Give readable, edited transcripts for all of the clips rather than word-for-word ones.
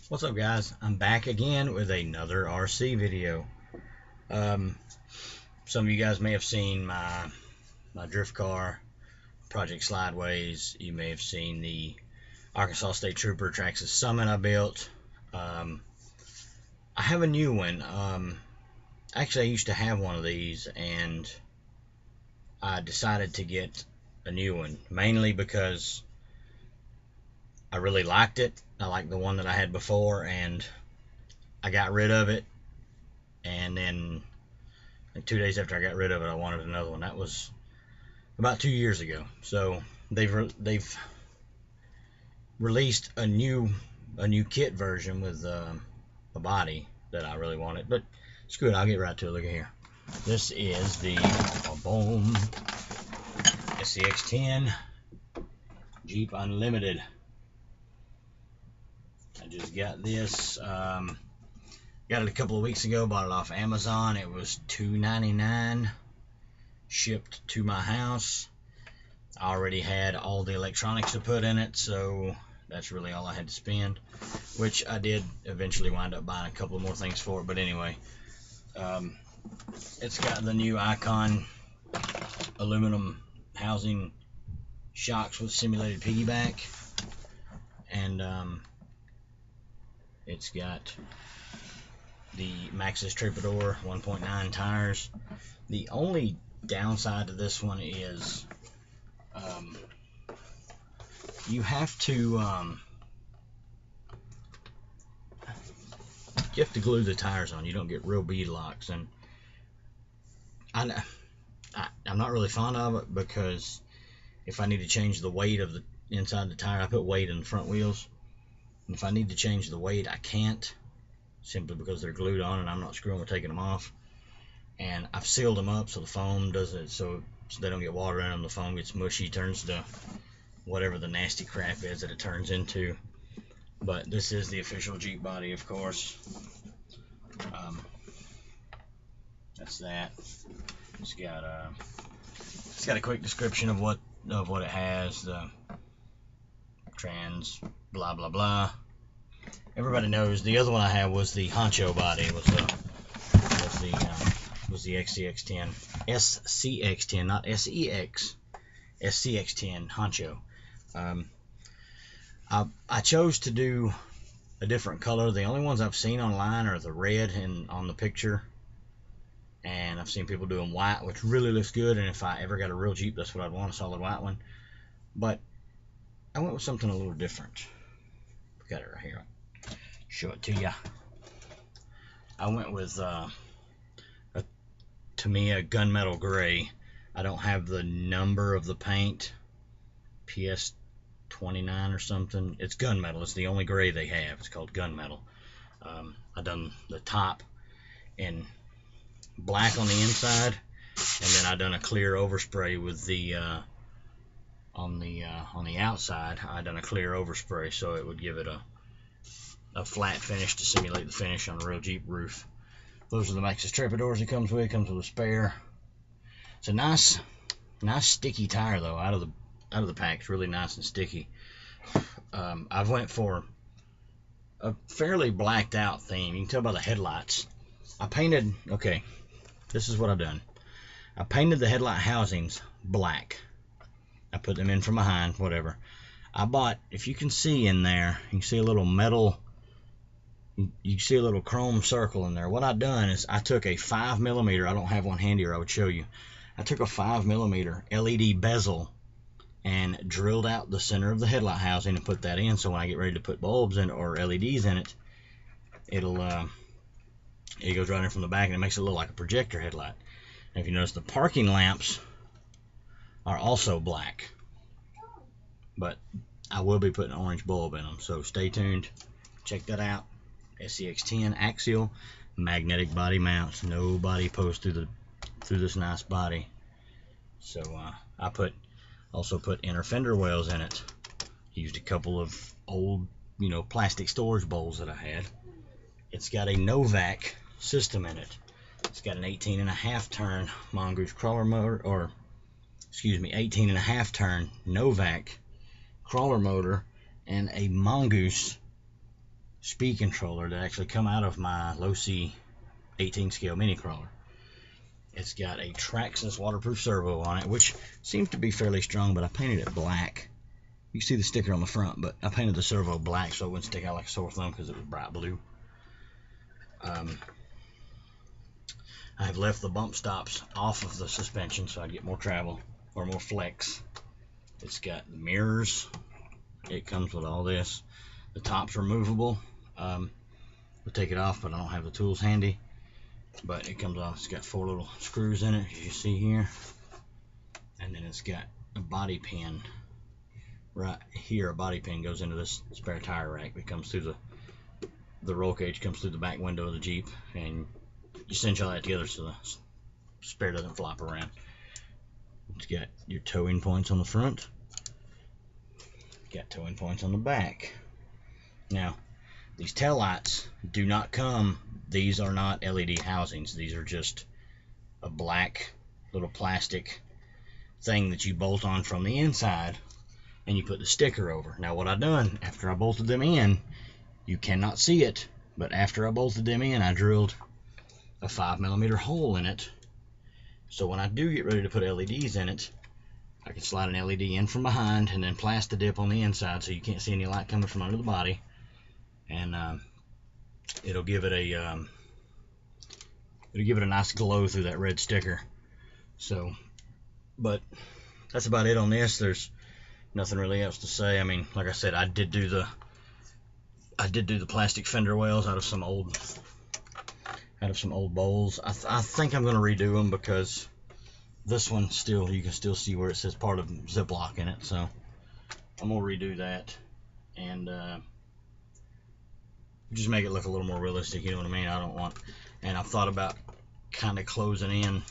What's up, guys? I'm back again with another RC video. Some of you guys may have seen my drift car Project Slideways. You may have seen the Arkansas State Trooper Traxxas Summit I built. I have a new one. Actually, I used to have one of these, and I decided to get a new one, mainly because I really liked it. I liked the one that I had before, and I got rid of it. And then like 2 days after I got rid of it, I wanted another one. That was about 2 years ago. So they've released a new kit version with a body that I really wanted. But screw it, I'll get right to it. Look at here. This is the boom SCX10 Jeep Unlimited. I just got this. Got it a couple of weeks ago. Bought it off Amazon. It was $2.99 shipped to my house. I already had all the electronics to put in it, so that's really all I had to spend, which I did eventually wind up buying a couple of more things for it. But anyway, it's got the new Icon aluminum housing shocks with simulated piggyback, and it's got the Maxxis Troubadour 1.9 tires. The only downside to this one is you have to glue the tires on. You don't get real bead locks, and I'm not really fond of it, because if I need to change the weight of the inside the tire, I put weight in the front wheels, and if I need to change the weight, I can't, simply because they're glued on and I'm not screwing with taking them off. And I've sealed them up so the foam does it, so they don't get water in them. The foam gets mushy, turns to whatever the nasty crap is that it turns into. But this is the official Jeep body, of course. That's that. It's got a quick description of what it has. The trans blah blah blah. Everybody knows the other one I had was the honcho body. Was the SCX10, SCX10, not SEX, SCX10 honcho. I chose to do a different color. The only ones I've seen online are the red on the picture, and I've seen people doing white, which really looks good. And if I ever got a real Jeep, that's what I'd want, a solid white one. But I went with something a little different. Got it right here. Show it to you. I went with a Tamiya gunmetal gray. I don't have the number of the paint, PS 29 or something. It's gunmetal. It's the only gray they have. It's called gunmetal. I done the top in black on the inside, and then I done a clear overspray with the on the outside. I done a clear overspray so it would give it a flat finish to simulate the finish on a real Jeep roof. Those are the Maxxis Troubadours it comes with. It comes with a spare. It's a nice sticky tire though, out of the pack. It's really nice and sticky. I've went for a fairly blacked out theme. You can tell by the headlights. Okay, this is what I've done. I painted the headlight housings black. I put them in from behind, whatever. I bought, if you can see in there, you can see a little metal, you can see a little chrome circle in there. What I've done is I took a 5mm, I don't have one handy or I would show you. I took a 5mm LED bezel and drilled out the center of the headlight housing and put that in, so when I get ready to put bulbs in or LEDs in it, it goes right in from the back, and it makes it look like a projector headlight. And if you notice, the parking lamps are also black, but I will be putting an orange bulb in them, so stay tuned. Check that out. SCX10 Axial magnetic body mounts. No body post through this nice body. So I also put inner fender wells in it. Used a couple of old, plastic storage bowls that I had. It's got a Novak system in it. It's got an 18.5 turn Mongoose crawler motor, or excuse me, 18.5 turn Novak crawler motor, and a Mongoose speed controller that actually come out of my low C 18 scale mini crawler. It's got a Traxxas waterproof servo on it, which seems to be fairly strong, but I painted it black. You can see the sticker on the front, but I painted the servo black so it wouldn't stick out like a sore thumb because it was bright blue. I have left the bump stops off of the suspension so I get more travel or more flex. It's got mirrors. It comes with all this. The top's removable. We'll take it off, but I don't have the tools handy. But it comes off. It's got 4 little screws in it, as you see here. And then it's got a body pin. Right here, a body pin goes into this spare tire rack that comes through the roll cage, comes through the back window of the Jeep, and you cinch all that together so the spare doesn't flop around. It's got your towing points on the front. Got towing points on the back. Now, these tail lights do not come, these are not LED housings. These are just a black little plastic thing that you bolt on from the inside and you put the sticker over. Now what I've done, after I bolted them in, you cannot see it, but after I bolted them in, I drilled a 5mm hole in it. So when I do get ready to put LEDs in it, I can slide an LED in from behind and then plasta dip on the inside so you can't see any light coming from under the body. And it'll give it a nice glow through that red sticker. So, but that's about it on this. There's nothing really else to say. I mean, like I said, I did do the plastic fender wells out of some old bowls. I think I'm gonna redo them because this one still, you can still see where it says part of Ziploc in it. So I'm gonna redo that and just make it look a little more realistic, you know what I mean? I don't want, and I've thought about kind of closing in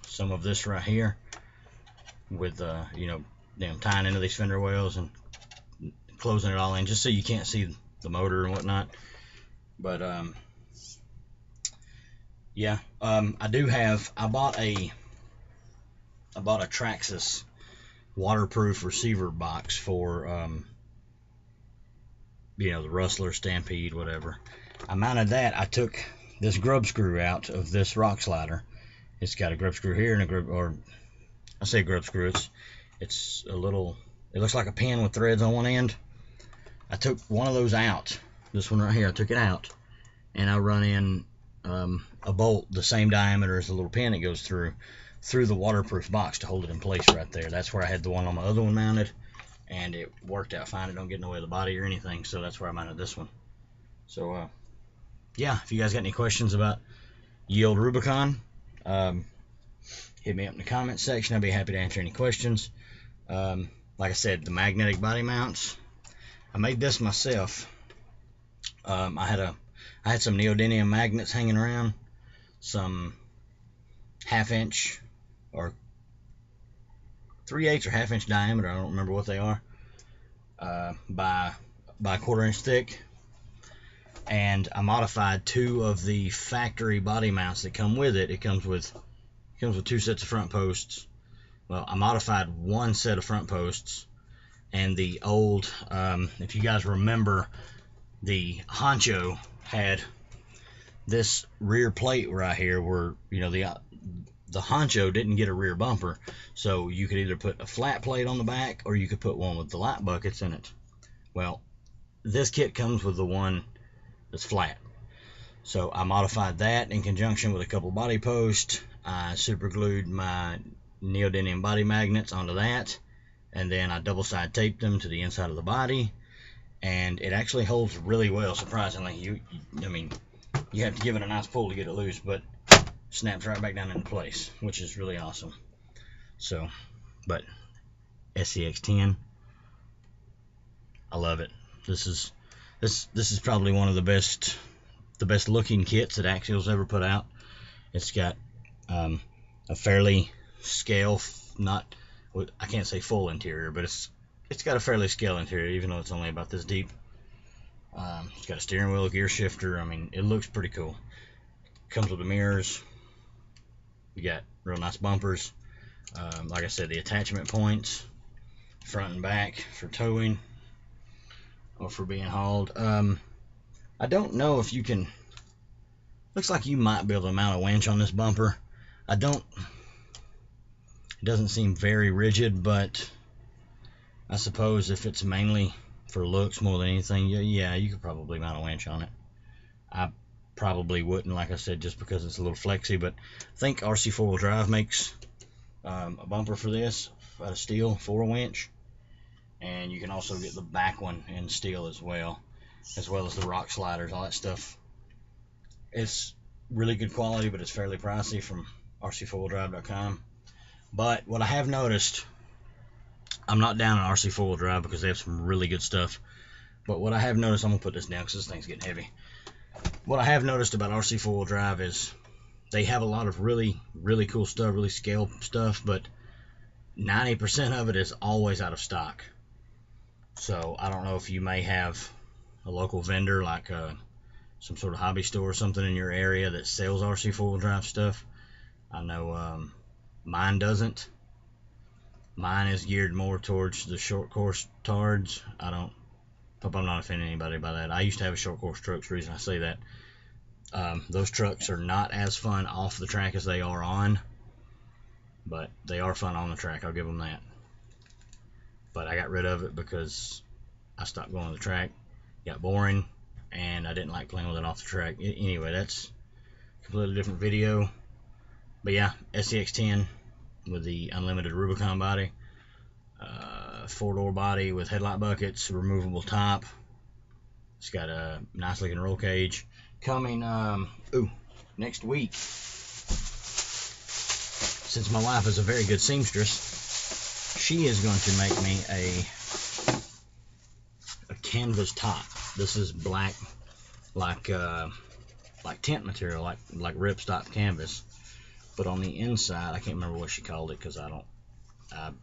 some of this right here with you know, tying into these fender wells and closing it all in just so you can't see the motor and whatnot. But yeah, I bought a Traxxas waterproof receiver box for you know, the Rustler, Stampede, whatever. I mounted that. I took this grub screw out of this rock slider. It's got a grub screw here and a grub, or I say grub screw, it's a little, it looks like a pin with threads on one end. I took one of those out, this one right here, I took it out, and I run in a bolt the same diameter as the little pin it goes through the waterproof box to hold it in place right there. That's where I had the one on my other one mounted, and it worked out fine. It don't get in the way of the body or anything, so that's where I mounted this one. So yeah, if you guys got any questions about Yield Rubicon, hit me up in the comments section. I'll be happy to answer any questions. Like I said, the magnetic body mounts, I made this myself. I had some neodymium magnets hanging around, some 1/2 inch or 3/8 or 1/2 inch diameter, I don't remember what they are, by 1/4 inch thick, and I modified 2 of the factory body mounts that come with it. It comes with 2 sets of front posts. Well, I modified 1 set of front posts, and the old, if you guys remember, the Honcho had this rear plate right here where, you know, the Honcho didn't get a rear bumper, so you could either put a flat plate on the back or you could put one with the light buckets in it. Well, this kit comes with the one that's flat, so I modified that in conjunction with a couple body posts. I super glued my neodymium body magnets onto that, and then I double side taped them to the inside of the body, and it actually holds really well, surprisingly. I mean, you have to give it a nice pull to get it loose, but snaps right back down into place, which is really awesome. So, but SCX 10, I love it. This is probably one of the best looking kits that Axial's ever put out. It's got a fairly scale, not, I can't say full interior, but it's got a fairly scale interior, even though it's only about this deep. It's got a steering wheel, a gear shifter. I mean, it looks pretty cool. Comes with the mirrors. You got real nice bumpers. Like I said, the attachment points, front and back for towing. or for being hauled. I don't know if you can. Looks like you might be able to mount a winch on this bumper. It doesn't seem very rigid, but I suppose if it's mainly for looks more than anything, yeah, you could probably mount a winch on it. I probably wouldn't, like I said, just because it's a little flexy, but I think RC 4-wheel drive makes a bumper for this out of steel for a winch, and you can also get the back one in steel as well as the rock sliders, all that stuff. It's really good quality, but it's fairly pricey from rc4wheeldrive.com. But what I have noticed, I'm not down on RC 4-wheel drive because they have some really good stuff, but what I have noticed, I'm going to put this down because this thing's getting heavy. What I have noticed about RC 4-wheel drive is they have a lot of really, really cool stuff, really scale stuff, but 90% of it is always out of stock. So I don't know if you may have a local vendor like some sort of hobby store or something in your area that sells RC 4-wheel drive stuff. I know mine doesn't. Mine is geared more towards the short course tards. I hope I'm not offending anybody by that. I used to have a short course truck. The reason I say that, those trucks are not as fun off the track as they are on, but they are fun on the track, I'll give them that. But I got rid of it because I stopped going to the track, got boring, and I didn't like playing with it off the track. Anyway, that's a completely different video. But yeah, SCX10 with the Unlimited Rubicon body, 4-door body with headlight buckets, removable top. It's got a nice looking roll cage. Coming next week, since my wife is a very good seamstress, she is going to make me a canvas top. This is black, like tent material, like ripstop canvas, but on the inside, I can't remember what she called it because I don't know.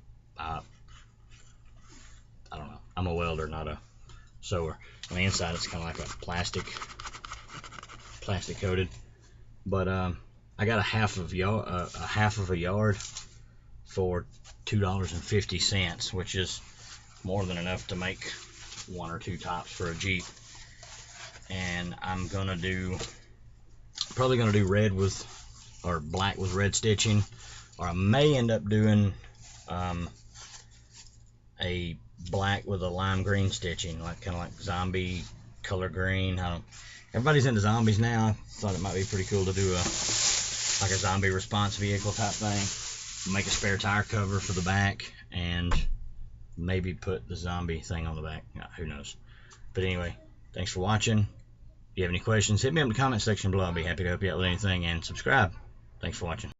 I'm a welder, not a sewer. On the inside, it's kind of like a plastic coated. But I got a half of a yard for $2.50, which is more than enough to make 1 or 2 tops for a Jeep. And I'm probably gonna do red with, or black with red stitching, or I may end up doing a black with a lime green stitching, kind of like zombie color green. Everybody's into zombies now. I thought it might be pretty cool to do a zombie response vehicle type thing. Make a spare tire cover for the back and maybe put the zombie thing on the back. Who knows? But anyway, thanks for watching. If you have any questions, hit me up in the comment section below. I'll be happy to help you out with anything, and subscribe. Thanks for watching.